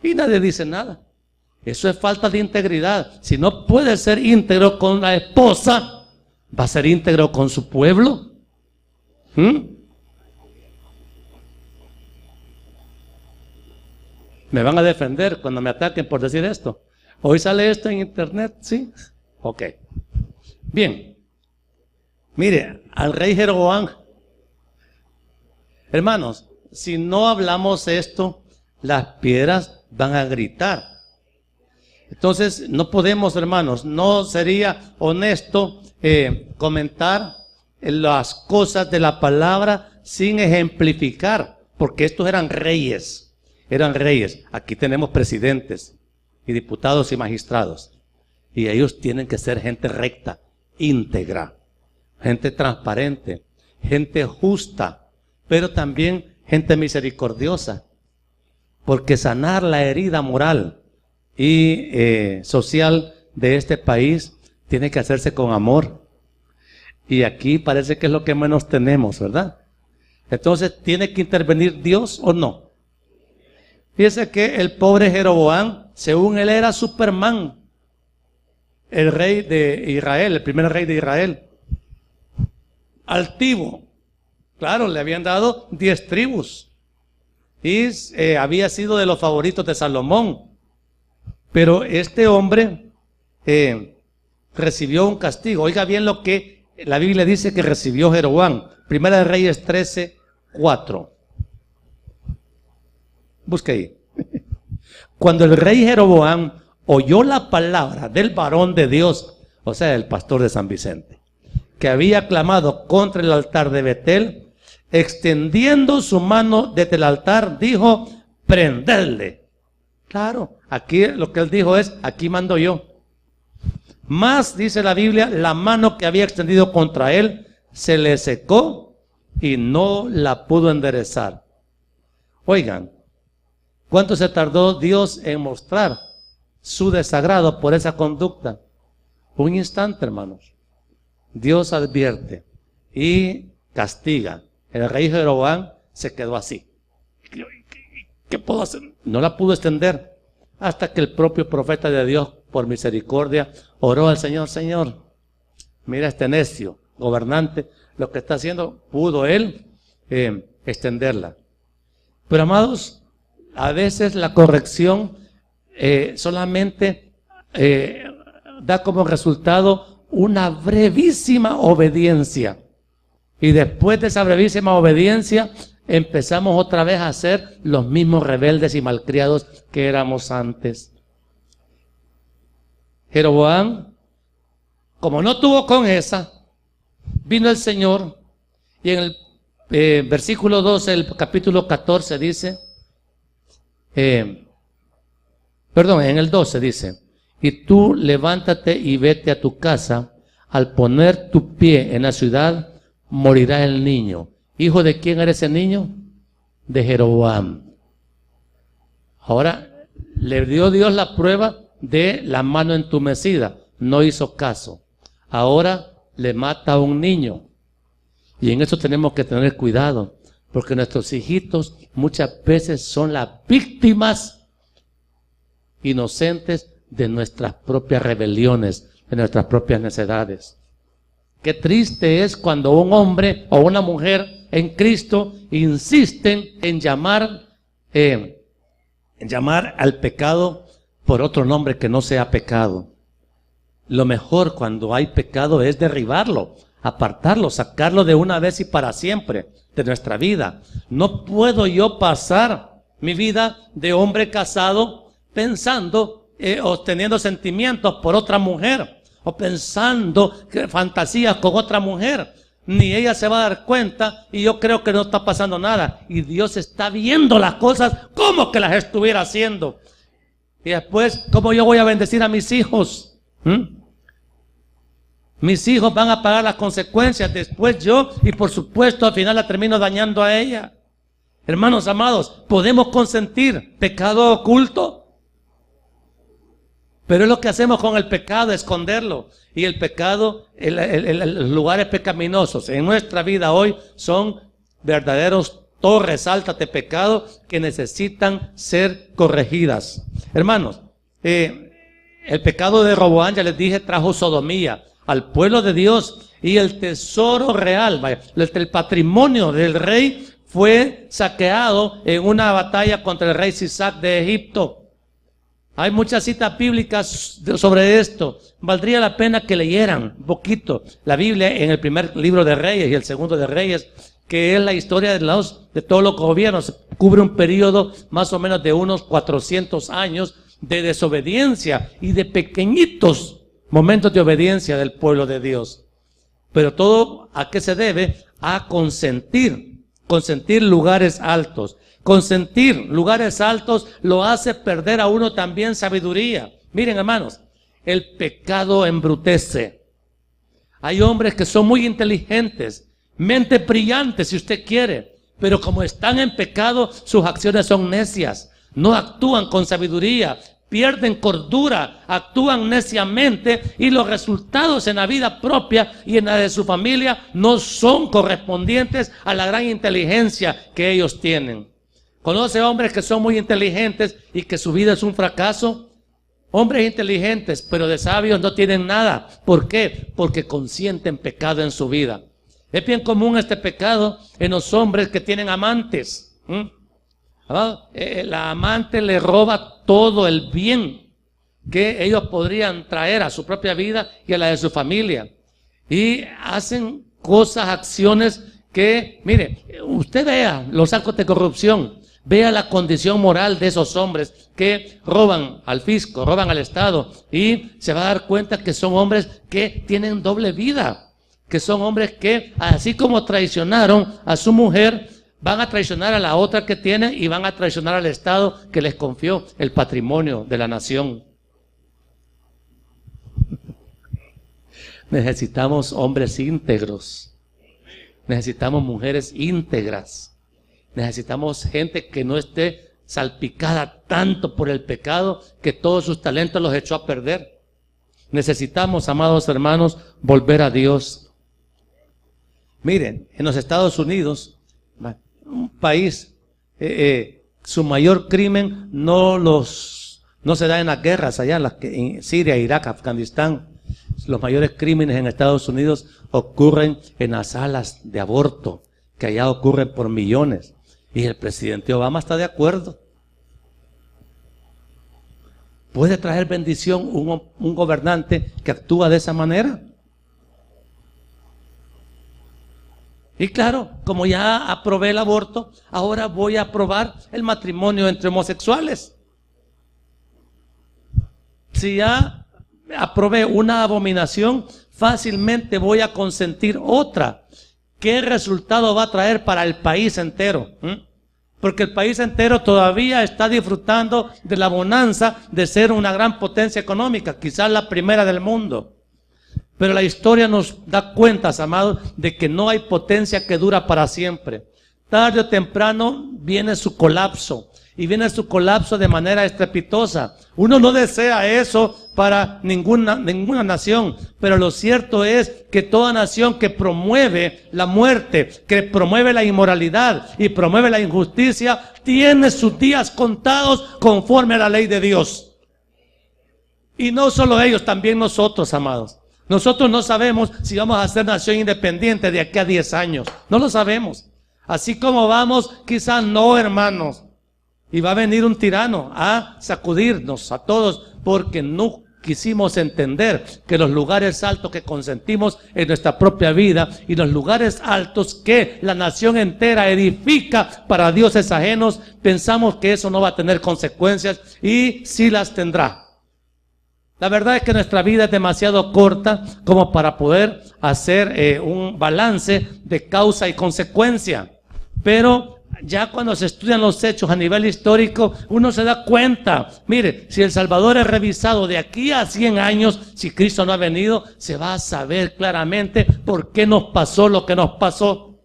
y nadie dice nada. Eso es falta de integridad. Si no puede ser íntegro con la esposa, ¿va a ser íntegro con su pueblo? ¿Me van a defender cuando me ataquen por decir esto? ¿Hoy sale esto en internet? ¿Sí? Ok. Bien. Mire, al rey Jeroboam, hermanos, si no hablamos esto, las piedras van a gritar. Entonces, no podemos, hermanos, no sería honesto comentar las cosas de la palabra sin ejemplificar, porque estos eran reyes. Aquí tenemos presidentes y diputados y magistrados, y ellos tienen que ser gente recta, íntegra, gente transparente, gente justa, pero también gente misericordiosa, porque sanar la herida moral y social de este país tiene que hacerse con amor. Y aquí parece que es lo que menos tenemos, ¿verdad? Entonces, ¿tiene que intervenir Dios o no? Fíjese que el pobre Jeroboam, según él era Superman, el rey de Israel, el primer rey de Israel, altivo. Claro, le habían dado 10 tribus y había sido de los favoritos de Salomón. Pero este hombre recibió un castigo. Oiga bien lo que la Biblia dice que recibió Jeroboam. Primera de Reyes 13:4. Busque ahí. Cuando el rey Jeroboam oyó la palabra del varón de Dios, o sea, el pastor de San Vicente, que había clamado contra el altar de Betel, extendiendo su mano desde el altar, dijo: prendedle. Claro, aquí lo que él dijo es: aquí mando yo. Más, dice la Biblia, la mano que había extendido contra él se le secó y no la pudo enderezar. Oigan, ¿cuánto se tardó Dios en mostrar su desagrado por esa conducta? Un instante, hermanos. Dios advierte y castiga. El rey Jeroboam se quedó así. ¿Qué puedo hacer? No la pudo extender hasta que el propio profeta de Dios, por misericordia, oró al Señor: Señor, mira este necio gobernante, lo que está haciendo. Pudo él extenderla. Pero, amados, a veces la corrección solamente da como resultado una brevísima obediencia. Y después de esa brevísima obediencia, empezamos otra vez a ser los mismos rebeldes y malcriados que éramos antes. Jeroboam, como no tuvo con esa, vino el Señor y en el versículo 12 del capítulo 14 dice, en el 12 dice: y tú levántate y vete a tu casa, al poner tu pie en la ciudad, morirá el niño. ¿Hijo de quién era ese niño? De Jeroboam. Ahora, le dio Dios la prueba de la mano entumecida. No hizo caso. Ahora le mata a un niño. Y en eso tenemos que tener cuidado, porque nuestros hijitos muchas veces son las víctimas inocentes de nuestras propias rebeliones, de nuestras propias necedades. Qué triste es cuando un hombre o una mujer en Cristo insisten en llamar al pecado por otro nombre que no sea pecado. Lo mejor cuando hay pecado es derribarlo, apartarlo, sacarlo de una vez y para siempre de nuestra vida. No puedo yo pasar mi vida de hombre casado pensando o teniendo sentimientos por otra mujer, o pensando fantasías con otra mujer. Ni ella se va a dar cuenta y yo creo que no está pasando nada. Y Dios está viendo las cosas como que las estuviera haciendo. Y después, ¿cómo yo voy a bendecir a mis hijos? Mis hijos van a pagar las consecuencias, después yo, y por supuesto al final la termino dañando a ella. Hermanos amados, ¿podemos consentir pecado oculto? Pero es lo que hacemos con el pecado, esconderlo. Y el pecado, los lugares pecaminosos en nuestra vida hoy son verdaderos torres altas de pecado que necesitan ser corregidas. Hermanos, el pecado de Roboam, ya les dije, trajo sodomía al pueblo de Dios, y el tesoro real, el patrimonio del rey fue saqueado en una batalla contra el rey Sisac de Egipto. Hay muchas citas bíblicas sobre esto. Valdría la pena que leyeran un poquito la Biblia en el primer libro de Reyes y el segundo de Reyes, que es la historia de todos los gobiernos. Cubre un periodo más o menos de unos 400 años de desobediencia y de pequeñitos momentos de obediencia del pueblo de Dios. Pero todo, ¿a qué se debe? A consentir lugares altos. Consentir lugares altos lo hace perder a uno también sabiduría. Miren, hermanos, el pecado embrutece. Hay hombres que son muy inteligentes, mente brillante si usted quiere, pero como están en pecado, sus acciones son necias, no actúan con sabiduría, pierden cordura, actúan neciamente y los resultados en la vida propia y en la de su familia no son correspondientes a la gran inteligencia que ellos tienen. ¿Conoce hombres que son muy inteligentes y que su vida es un fracaso? Hombres inteligentes, pero de sabios no tienen nada. ¿Por qué? Porque consienten pecado en su vida. Es bien común este pecado en los hombres que tienen amantes. La amante le roba todo el bien que ellos podrían traer a su propia vida y a la de su familia. Y hacen cosas, acciones que, mire, usted vea los actos de corrupción. Vea la condición moral de esos hombres que roban al fisco, roban al Estado, y se va a dar cuenta que son hombres que tienen doble vida, que son hombres que, así como traicionaron a su mujer, van a traicionar a la otra que tienen y van a traicionar al Estado que les confió el patrimonio de la nación. Necesitamos hombres íntegros, necesitamos mujeres íntegras. Necesitamos gente que no esté salpicada tanto por el pecado que todos sus talentos los echó a perder. Necesitamos, amados hermanos, volver a Dios. Miren, en los Estados Unidos, un país, su mayor crimen no se da en las guerras allá, en Siria, Irak, Afganistán. Los mayores crímenes en Estados Unidos ocurren en las salas de aborto, que allá ocurren por millones. Y el presidente Obama está de acuerdo. ¿Puede traer bendición un gobernante que actúa de esa manera? Y claro, como ya aprobé el aborto, ahora voy a aprobar el matrimonio entre homosexuales. Si ya aprobé una abominación, fácilmente voy a consentir otra. ¿Qué resultado va a traer para el país entero? Porque el país entero todavía está disfrutando de la bonanza de ser una gran potencia económica, quizás la primera del mundo. Pero la historia nos da cuentas, amados, de que no hay potencia que dura para siempre. Tarde o temprano viene su colapso. Y viene su colapso de manera estrepitosa. Uno no desea eso para ninguna nación, pero lo cierto es que toda nación que promueve la muerte, que promueve la inmoralidad y promueve la injusticia, tiene sus días contados conforme a la ley de Dios. Y no solo ellos, también nosotros, amados. Nosotros no sabemos si vamos a ser nación independiente de aquí a 10 años. No lo sabemos. Así como vamos, quizás no, hermanos. Y va a venir un tirano a sacudirnos a todos porque no quisimos entender que los lugares altos que consentimos en nuestra propia vida y los lugares altos que la nación entera edifica para dioses ajenos, pensamos que eso no va a tener consecuencias y sí las tendrá. La verdad es que nuestra vida es demasiado corta como para poder hacer un balance de causa y consecuencia. Pero ya cuando se estudian los hechos a nivel histórico, uno se da cuenta. Mire, si El Salvador es revisado de aquí a 100 años, si Cristo no ha venido, se va a saber claramente por qué nos pasó lo que nos pasó.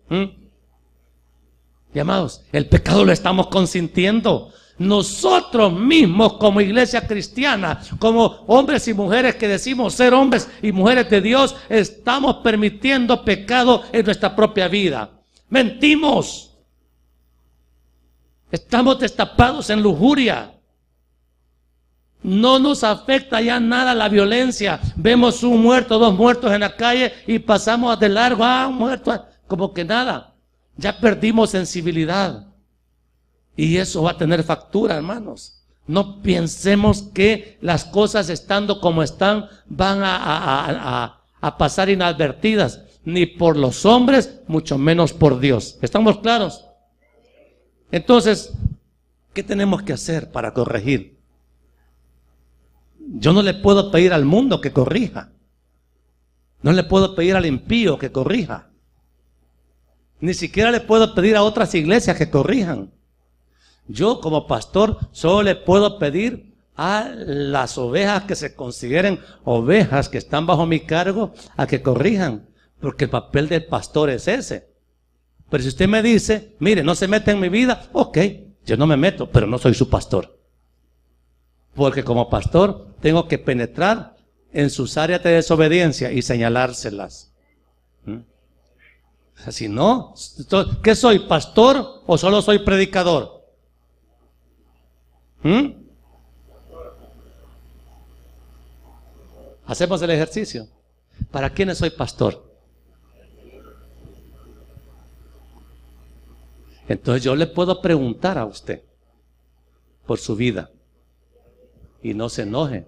Y amados, el pecado lo estamos consintiendo. Nosotros mismos como iglesia cristiana, como hombres y mujeres que decimos ser hombres y mujeres de Dios, estamos permitiendo pecado en nuestra propia vida. Mentimos. Estamos destapados en lujuria. No nos afecta ya nada la violencia. Vemos un muerto, 2 muertos en la calle y pasamos de largo. Un muerto. Como que nada. Ya perdimos sensibilidad. Y eso va a tener factura, hermanos. No pensemos que las cosas estando como están van a pasar inadvertidas, ni por los hombres, mucho menos por Dios. ¿Estamos claros? Entonces, ¿qué tenemos que hacer para corregir? Yo no le puedo pedir al mundo que corrija. No le puedo pedir al impío que corrija. Ni siquiera le puedo pedir a otras iglesias que corrijan. Yo como pastor solo le puedo pedir a las ovejas que se consideren ovejas que están bajo mi cargo a que corrijan, porque el papel del pastor es ese. Pero si usted me dice, mire, no se mete en mi vida, ok, yo no me meto, pero no soy su pastor. Porque como pastor tengo que penetrar en sus áreas de desobediencia y señalárselas. O sea, si no, ¿qué soy? ¿Pastor o solo soy predicador? Hacemos el ejercicio. ¿Para quiénes soy pastor? Entonces yo le puedo preguntar a usted por su vida y no se enoje.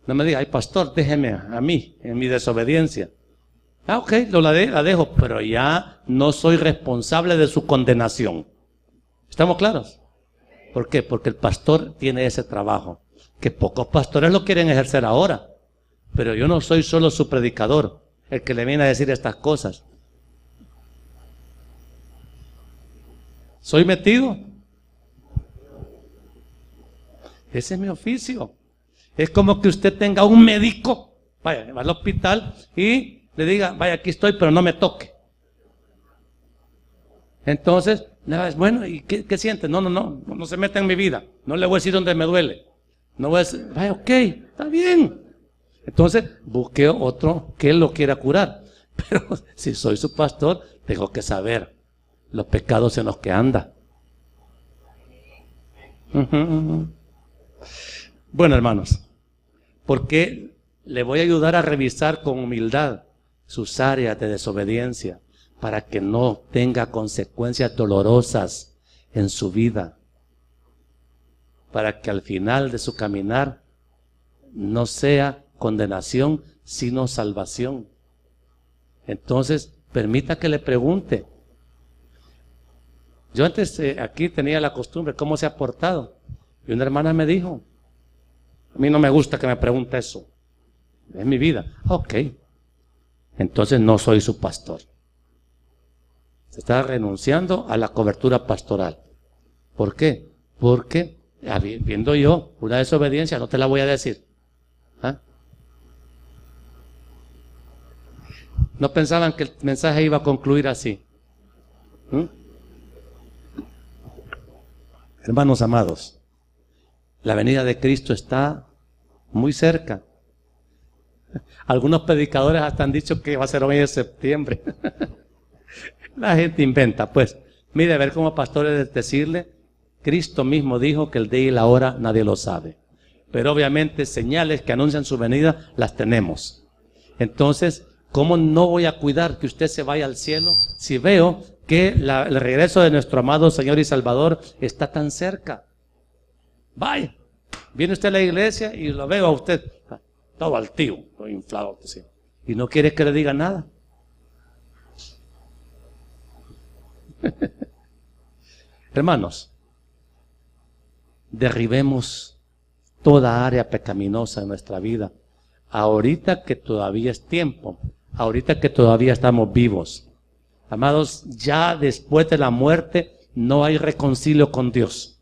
No me diga, ay pastor, déjeme a mí en mi desobediencia. Ok, la dejo, pero ya no soy responsable de su condenación. ¿Estamos claros? ¿Por qué? Porque el pastor tiene ese trabajo, que pocos pastores lo quieren ejercer ahora. Pero yo no soy solo su predicador, el que le viene a decir estas cosas. ¿Soy metido? Ese es mi oficio. Es como que usted tenga un médico, vaya, va al hospital y le diga, vaya, aquí estoy, pero no me toque. Entonces, bueno, ¿y qué siente? No se meta en mi vida. No le voy a decir dónde me duele. No voy a decir, vaya, ok, está bien. Entonces, busque otro que él lo quiera curar. Pero si soy su pastor, tengo que saber los pecados en los que anda. Bueno, hermanos, porque le voy a ayudar a revisar con humildad sus áreas de desobediencia para que no tenga consecuencias dolorosas en su vida, para que al final de su caminar no sea condenación, sino salvación. Entonces, permita que le pregunte. Yo antes aquí tenía la costumbre, ¿cómo se ha portado? Y una hermana me dijo, a mí no me gusta que me pregunte eso. Es mi vida. Ok. Entonces no soy su pastor. Se está renunciando a la cobertura pastoral. ¿Por qué? Porque, viendo yo una desobediencia, no te la voy a decir. ¿Ah? No pensaban que el mensaje iba a concluir así. Hermanos amados, la venida de Cristo está muy cerca. Algunos predicadores hasta han dicho que va a ser hoy en septiembre. La gente inventa, pues. Mire, a ver cómo pastores decirle, Cristo mismo dijo que el día y la hora nadie lo sabe. Pero obviamente señales que anuncian su venida las tenemos. Entonces, ¿cómo no voy a cuidar que usted se vaya al cielo si veo que el regreso de nuestro amado Señor y Salvador está tan cerca? Vaya, viene usted a la iglesia y lo veo a usted todo altivo, todo inflado, ¿sí? Y no quiere que le diga nada. Hermanos, derribemos toda área pecaminosa en nuestra vida, ahorita que todavía es tiempo, ahorita que todavía estamos vivos. Amados, ya después de la muerte no hay reconcilio con Dios.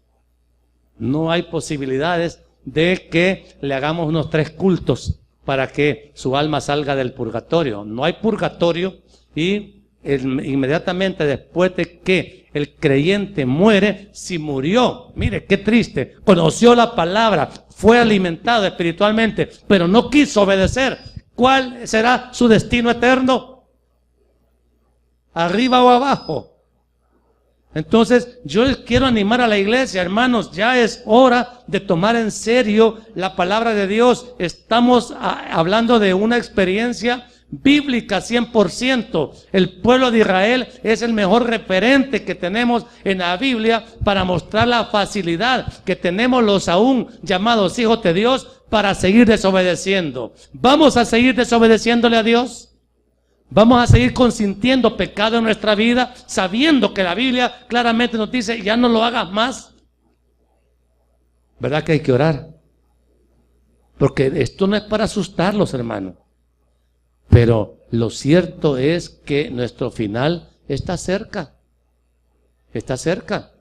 No hay posibilidades de que le hagamos unos 3 cultos para que su alma salga del purgatorio. No hay purgatorio y inmediatamente después de que el creyente muere, si murió, mire qué triste, conoció la palabra, fue alimentado espiritualmente, pero no quiso obedecer, ¿cuál será su destino eterno? ¿Arriba o abajo? Entonces yo quiero animar a la iglesia, hermanos, ya es hora de tomar en serio la palabra de Dios. Estamos hablando de una experiencia bíblica 100%. El pueblo de Israel es el mejor referente que tenemos en la Biblia para mostrar la facilidad que tenemos los aún llamados hijos de Dios para seguir desobedeciendo. ¿Vamos a seguir desobedeciéndole a Dios? ¿Vamos a seguir consintiendo pecado en nuestra vida, sabiendo que la Biblia claramente nos dice, ya no lo hagas más? ¿Verdad que hay que orar? Porque esto no es para asustarlos, hermanos. Pero lo cierto es que nuestro final está cerca. Está cerca.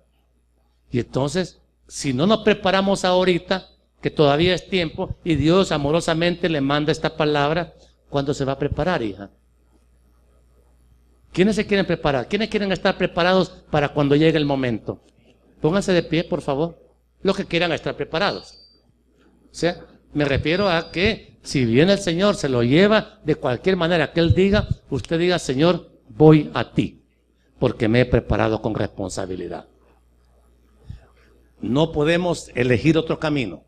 Y entonces, si no nos preparamos ahorita, que todavía es tiempo, y Dios amorosamente le manda esta palabra, ¿cuándo se va a preparar, hija? ¿Quiénes se quieren preparar? ¿Quiénes quieren estar preparados para cuando llegue el momento? Pónganse de pie, por favor. Los que quieran estar preparados. O sea, me refiero a que si viene el Señor, se lo lleva de cualquier manera que Él diga, usted diga, Señor, voy a ti, porque me he preparado con responsabilidad. No podemos elegir otro camino.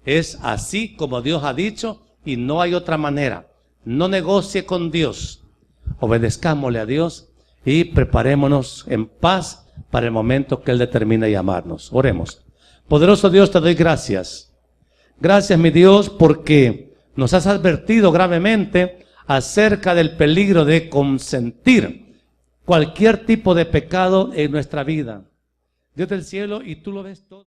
Es así como Dios ha dicho y no hay otra manera. No negocie con Dios. Obedezcámosle a Dios y preparémonos en paz para el momento que Él determine llamarnos. Oremos. Poderoso Dios, te doy gracias. Gracias, mi Dios, porque nos has advertido gravemente acerca del peligro de consentir cualquier tipo de pecado en nuestra vida. Dios del cielo, y tú lo ves todo.